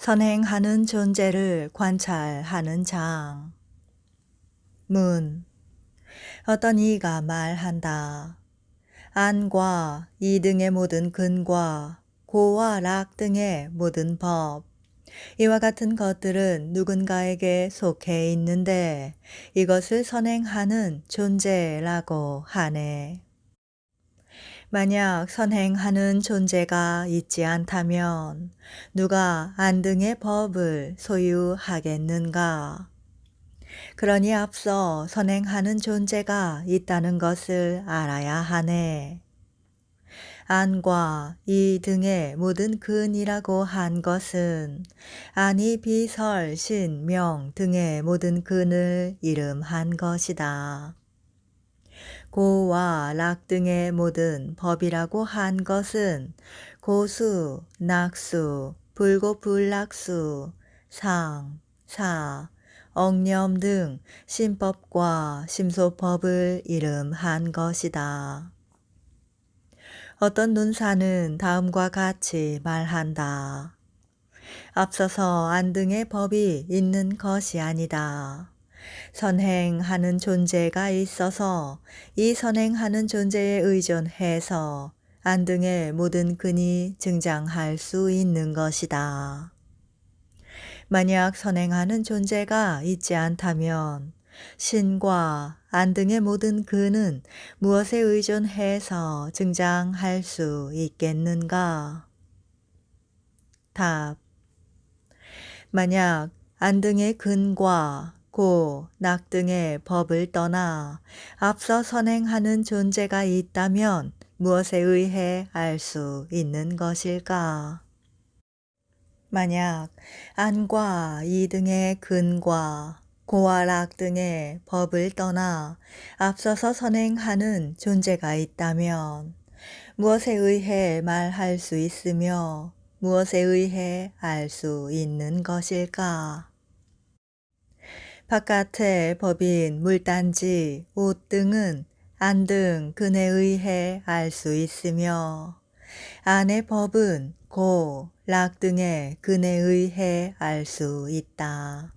선행하는 존재를 관찰하는 장. 문. 어떤 이가 말한다. 안과 이 등의 모든 근과 고와 락 등의 모든 법. 이와 같은 것들은 누군가에게 속해 있는데 이것을 선행하는 존재라고 하네. 만약 선행하는 존재가 있지 않다면 누가 안 등의 법을 소유하겠는가? 그러니 앞서 선행하는 존재가 있다는 것을 알아야 하네. 안과 이 등의 모든 근이라고 한 것은 안이 비설 신명 등의 모든 근을 이름한 것이다. 고와 락 등의 모든 법이라고 한 것은 고수, 낙수, 불고불락수, 상, 사, 억념 등 신법과 심소법을 이름한 것이다. 어떤 논사는 다음과 같이 말한다. 앞서서 안 등의 법이 있는 것이 아니다. 선행하는 존재가 있어서 이 선행하는 존재에 의존해서 안 등의 모든 근이 증장할 수 있는 것이다. 만약 선행하는 존재가 있지 않다면 신과 안 등의 모든 근은 무엇에 의존해서 증장할 수 있겠는가? 답. 만약 안 등의 근과 고, 낙 등의 법을 떠나 앞서 선행하는 존재가 있다면 무엇에 의해 알 수 있는 것일까? 만약 안과 이 등의 근과 고와 락 등의 법을 떠나 앞서서 선행하는 존재가 있다면 무엇에 의해 말할 수 있으며 무엇에 의해 알 수 있는 것일까? 바깥의 법인 물단지, 옷 등은 안 등 근에 의해 알 수 있으며 안의 법은 고, 락 등의 근에 의해 알 수 있다.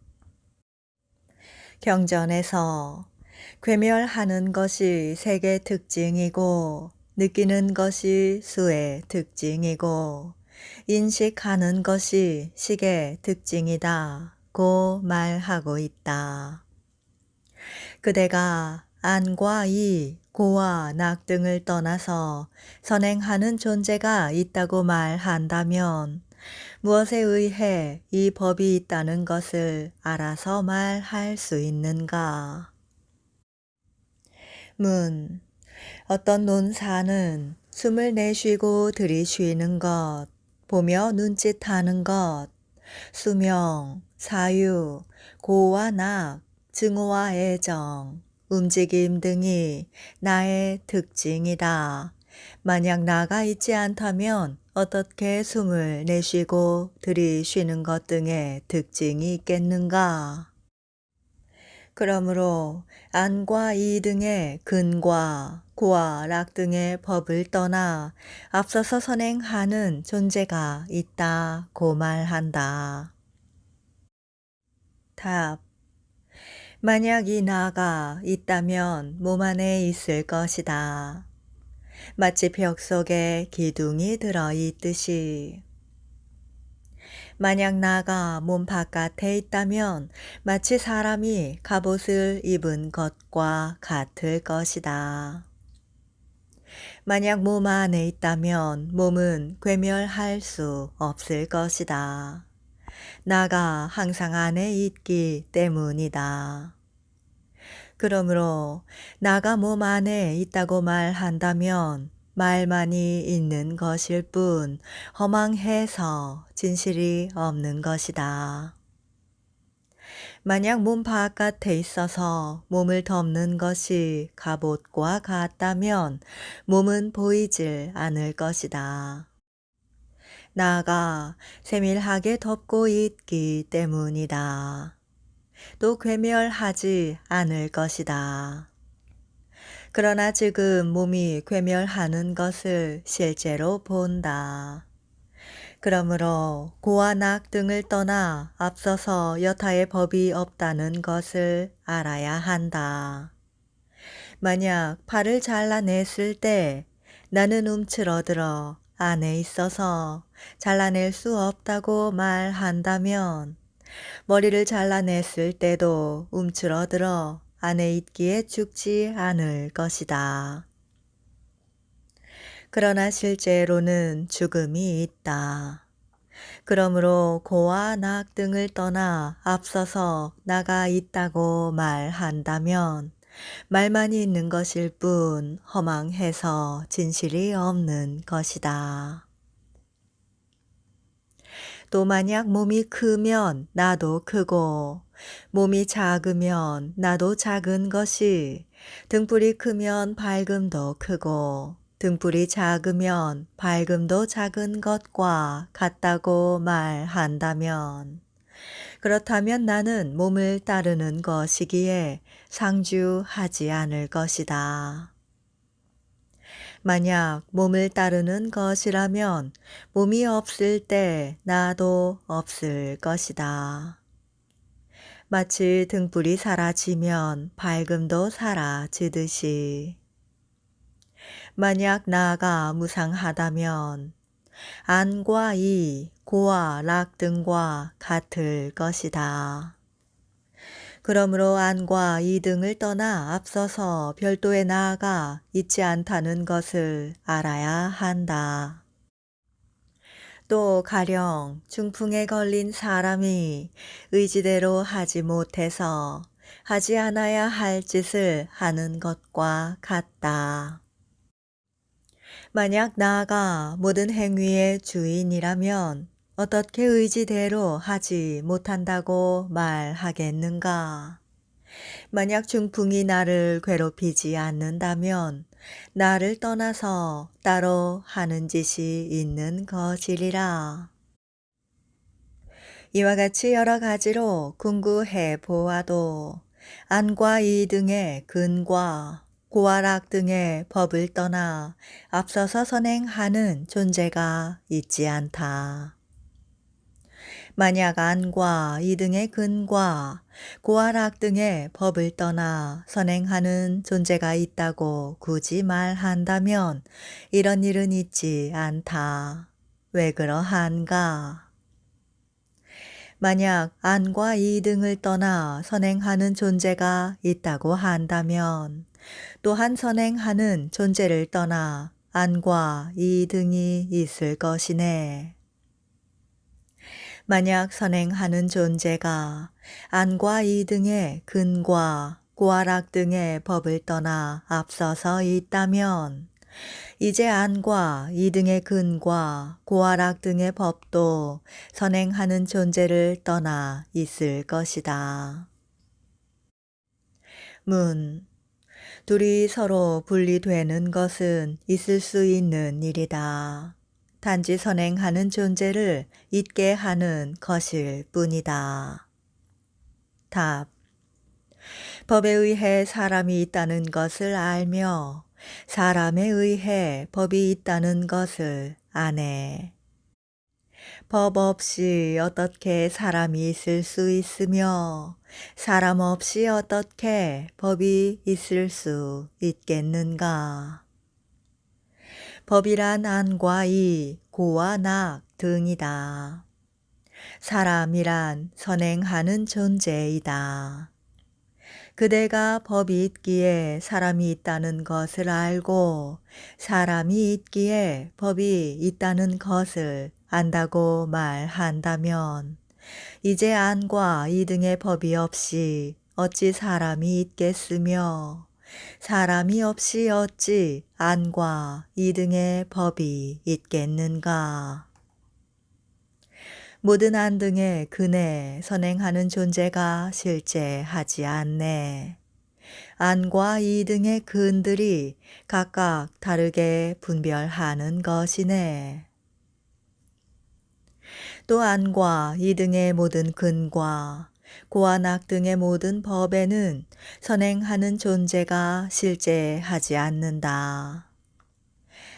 경전에서 괴멸하는 것이 색의 특징이고 느끼는 것이 수의 특징이고 인식하는 것이 식의 특징이다 고 말하고 있다. 그대가 안과 이, 고와 낙 등을 떠나서 선행하는 존재가 있다고 말한다면 무엇에 의해 이 법이 있다는 것을 알아서 말할 수 있는가? 문. 어떤 논사는 숨을 내쉬고 들이쉬는 것, 보며 눈짓하는 것, 수명, 사유, 고와 낙, 증오와 애정, 움직임 등이 나의 특징이다. 만약 나가 있지 않다면 어떻게 숨을 내쉬고 들이쉬는 것 등의 특징이 있겠는가? 그러므로 안과 이 등의 근과 고와 락 등의 법을 떠나 앞서서 선행하는 존재가 있다고 말한다. 답. 만약 이 나가 있다면 몸 안에 있을 것이다. 마치 벽 속에 기둥이 들어있듯이. 만약 나가 몸 바깥에 있다면 마치 사람이 갑옷을 입은 것과 같을 것이다. 만약 몸 안에 있다면 몸은 괴멸할 수 없을 것이다. 나가 항상 안에 있기 때문이다. 그러므로 나가 몸 안에 있다고 말한다면 말만이 있는 것일 뿐 허망해서 진실이 없는 것이다. 만약 몸 바깥에 있어서 몸을 덮는 것이 갑옷과 같다면 몸은 보이질 않을 것이다. 나가 세밀하게 덮고 있기 때문이다. 또 괴멸하지 않을 것이다. 그러나 지금 몸이 괴멸하는 것을 실제로 본다. 그러므로 고와 낙 등을 떠나 앞서서 여타의 법이 없다는 것을 알아야 한다. 만약 팔을 잘라냈을 때 나는 움츠러들어 안에 있어서 잘라낼 수 없다고 말한다면 머리를 잘라냈을 때도 움츠러들어 안에 있기에 죽지 않을 것이다. 그러나 실제로는 죽음이 있다. 그러므로 고와 낙 등을 떠나 앞서서 나가 있다고 말한다면 말만이 있는 것일 뿐 허망해서 진실이 없는 것이다. 또 만약 몸이 크면 나도 크고 몸이 작으면 나도 작은 것이 등불이 크면 밝음도 크고 등불이 작으면 밝음도 작은 것과 같다고 말한다면 그렇다면 나는 몸을 따르는 것이기에 상주하지 않을 것이다. 만약 몸을 따르는 것이라면 몸이 없을 때 나도 없을 것이다. 마치 등불이 사라지면 밝음도 사라지듯이 만약 나가 무상하다면 안과 이, 고와 락 등과 같을 것이다. 그러므로 안과 이 등을 떠나 앞서서 별도의 나가 있지 않다는 것을 알아야 한다. 또 가령 중풍에 걸린 사람이 의지대로 하지 못해서 하지 않아야 할 짓을 하는 것과 같다. 만약 나가 모든 행위의 주인이라면 어떻게 의지대로 하지 못한다고 말하겠는가? 만약 중풍이 나를 괴롭히지 않는다면 나를 떠나서 따로 하는 짓이 있는 것이리라. 이와 같이 여러 가지로 궁구해 보아도 안과 이 등의 근과 고와락 등의 법을 떠나 앞서서 선행하는 존재가 있지 않다. 만약 안과 이 등의 근과 고와락 등의 법을 떠나 선행하는 존재가 있다고 굳이 말한다면 이런 일은 있지 않다. 왜 그러한가? 만약 안과 이 등을 떠나 선행하는 존재가 있다고 한다면 또한 선행하는 존재를 떠나 안과 이 등이 있을 것이네. 만약 선행하는 존재가 안과 이 등의 근과 고아락 등의 법을 떠나 앞서서 있다면 이제 안과 이 등의 근과 고아락 등의 법도 선행하는 존재를 떠나 있을 것이다. 문. 둘이 서로 분리되는 것은 있을 수 있는 일이다. 단지 선행하는 존재를 있게 하는 것일 뿐이다. 답. 법에 의해 사람이 있다는 것을 알며 사람에 의해 법이 있다는 것을 아네. 법 없이 어떻게 사람이 있을 수 있으며 사람 없이 어떻게 법이 있을 수 있겠는가? 법이란 안과 이, 고와 낙 등이다. 사람이란 선행하는 존재이다. 그대가 법이 있기에 사람이 있다는 것을 알고 사람이 있기에 법이 있다는 것을 안다고 말한다면 이제 안과 이 등의 법이 없이 어찌 사람이 있겠으며 사람이 없이 어찌 안과 이 등의 법이 있겠는가? 모든 안 등의 근에 선행하는 존재가 실제하지 않네. 안과 이 등의 근들이 각각 다르게 분별하는 것이네. 또 안과 이 등의 모든 근과 고와 낙 등의 모든 법에는 선행하는 존재가 실제하지 않는다.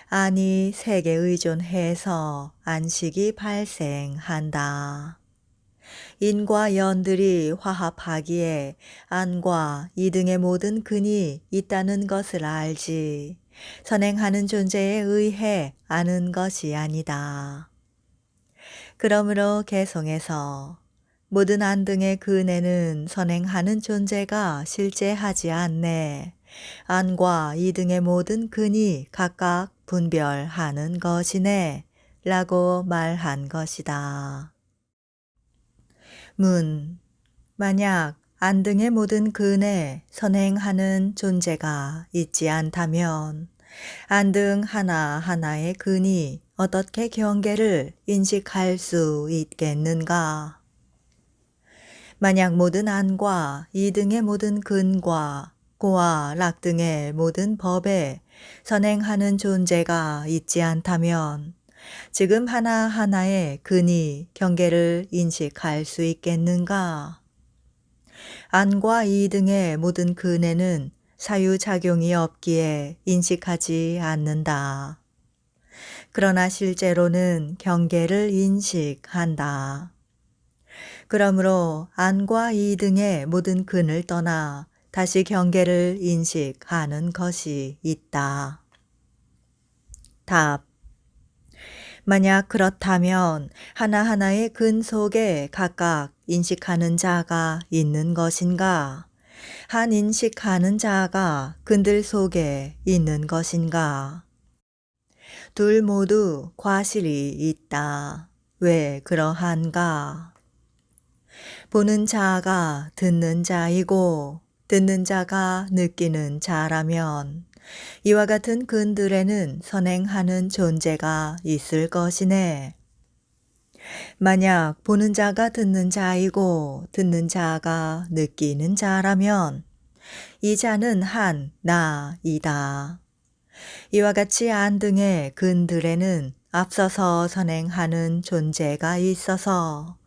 안이 색에 의존해서 안식이 발생한다. 인과 연들이 화합하기에 안과 이 등의 모든 근이 있다는 것을 알지 선행하는 존재에 의해 아는 것이 아니다. 그러므로 개성에서 모든 안 등의 근에는 선행하는 존재가 실제하지 않네. 안과 이 등의 모든 근이 각각 분별하는 것이네. 라고 말한 것이다. 문. 만약 안 등의 모든 근에 선행하는 존재가 있지 않다면 안 등 하나하나의 근이 어떻게 경계를 인식할 수 있겠는가? 만약 모든 안과 이 등의 모든 근과 고와 락 등의 모든 법에 선행하는 존재가 있지 않다면 지금 하나하나의 근이 경계를 인식할 수 있겠는가? 안과 이 등의 모든 근에는 사유작용이 없기에 인식하지 않는다. 그러나 실제로는 경계를 인식한다. 그러므로 안과 이 등의 모든 근을 떠나 다시 경계를 인식하는 것이 있다. 답. 만약 그렇다면 하나하나의 근 속에 각각 인식하는 자가 있는 것인가? 한 인식하는 자가 근들 속에 있는 것인가? 둘 모두 과실이 있다. 왜 그러한가? 보는 자가 듣는 자이고 듣는 자가 느끼는 자라면 이와 같은 근들에는 선행하는 존재가 있을 것이네. 만약 보는 자가 듣는 자이고 듣는 자가 느끼는 자라면 이 자는 한 나이다. 이와 같이 안 등의 근들에는 앞서서 선행하는 존재가 있어서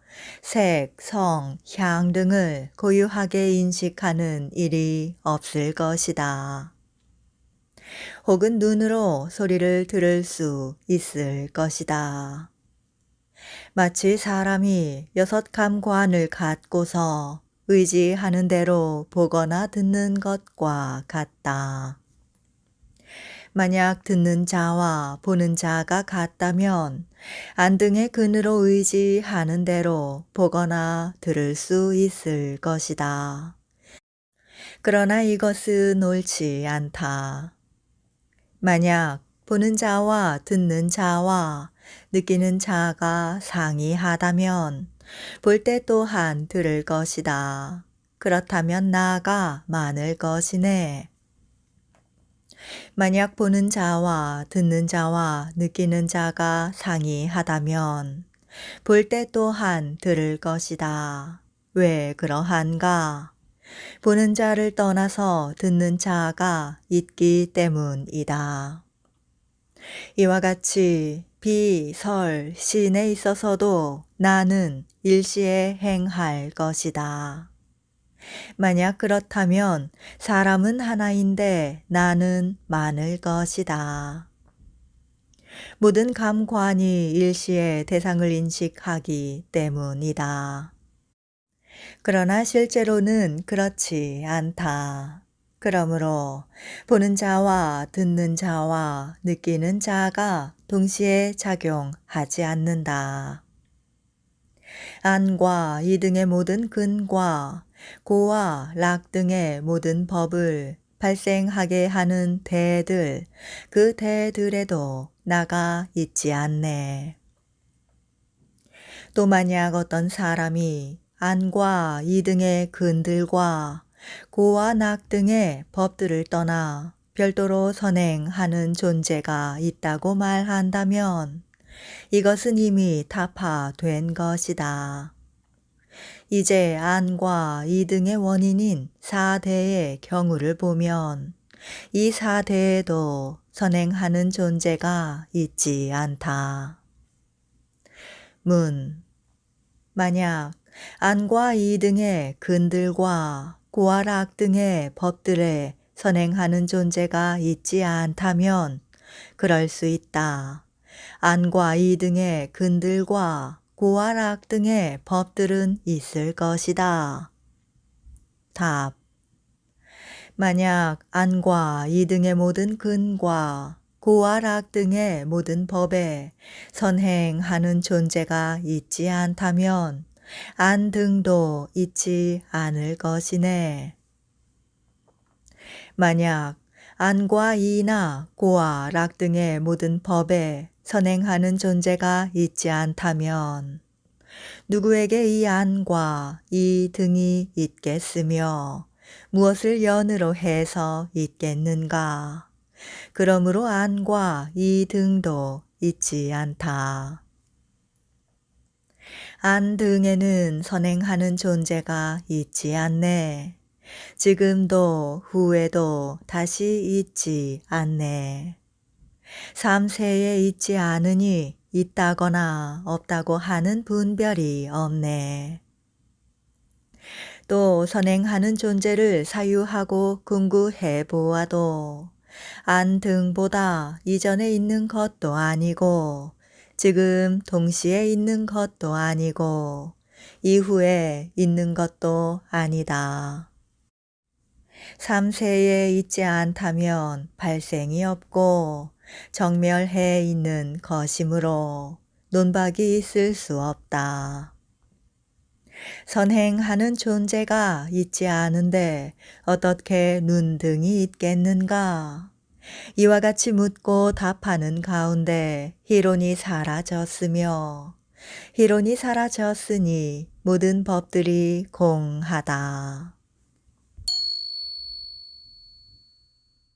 색, 성, 향 등을 고유하게 인식하는 일이 없을 것이다. 혹은 눈으로 소리를 들을 수 있을 것이다. 마치 사람이 6 감관을 갖고서 의지하는 대로 보거나 듣는 것과 같다. 만약 듣는 자와 보는 자가 같다면 안 등의 근으로 의지하는 대로 보거나 들을 수 있을 것이다. 그러나 이것은 옳지 않다. 만약 보는 자와 듣는 자와 느끼는 자가 상이하다면 볼 때 또한 들을 것이다. 그렇다면 나가 많을 것이네. 만약 보는 자와 듣는 자와 느끼는 자가 상이하다면 볼 때 또한 들을 것이다. 왜 그러한가? 보는 자를 떠나서 듣는 자가 있기 때문이다. 이와 같이 비, 설, 신에 있어서도 나는 일시에 행할 것이다. 만약 그렇다면 사람은 하나인데 나는 많을 것이다. 모든 감관이 일시에 대상을 인식하기 때문이다. 그러나 실제로는 그렇지 않다. 그러므로 보는 자와 듣는 자와 느끼는 자가 동시에 작용하지 않는다. 안과 이 등의 모든 근과 고와 락 등의 모든 법을 발생하게 하는 대들, 그 대들에도 나가 있지 않네. 또 만약 어떤 사람이 안과 이 등의 근들과 고와 낙 등의 법들을 떠나 별도로 선행하는 존재가 있다고 말한다면 이것은 이미 타파된 것이다. 이제 안과 이 등의 원인인 4대의 경우를 보면 이 4대에도 선행하는 존재가 있지 않다. 문. 만약 안과 이 등의 근들과 고와 락 등의 법들에 선행하는 존재가 있지 않다면 그럴 수 있다. 안과 이 등의 근들과 고와 락 등의 법들은 있을 것이다. 답. 만약 안과 이 등의 모든 근과 고와 락 등의 모든 법에 선행하는 존재가 있지 않다면 안 등도 있지 않을 것이네. 만약 안과 이나 고와 락 등의 모든 법에 선행하는 존재가 있지 않다면 누구에게 이 안과 이 등이 있겠으며 무엇을 연으로 해서 있겠는가? 그러므로 안과 이 등도 있지 않다. 안 등에는 선행하는 존재가 있지 않네. 지금도 후에도 다시 있지 않네. 3세에 있지 않으니 있다거나 없다고 하는 분별이 없네. 또 선행하는 존재를 사유하고 궁구해 보아도 안 등보다 이전에 있는 것도 아니고 지금 동시에 있는 것도 아니고 이후에 있는 것도 아니다. 3세에 있지 않다면 발생이 없고 정멸해 있는 것이므로 논박이 있을 수 없다. 선행하는 존재가 있지 않은데 어떻게 눈등이 있겠는가? 이와 같이 묻고 답하는 가운데 희론이 사라졌으며 희론이 사라졌으니 모든 법들이 공하다.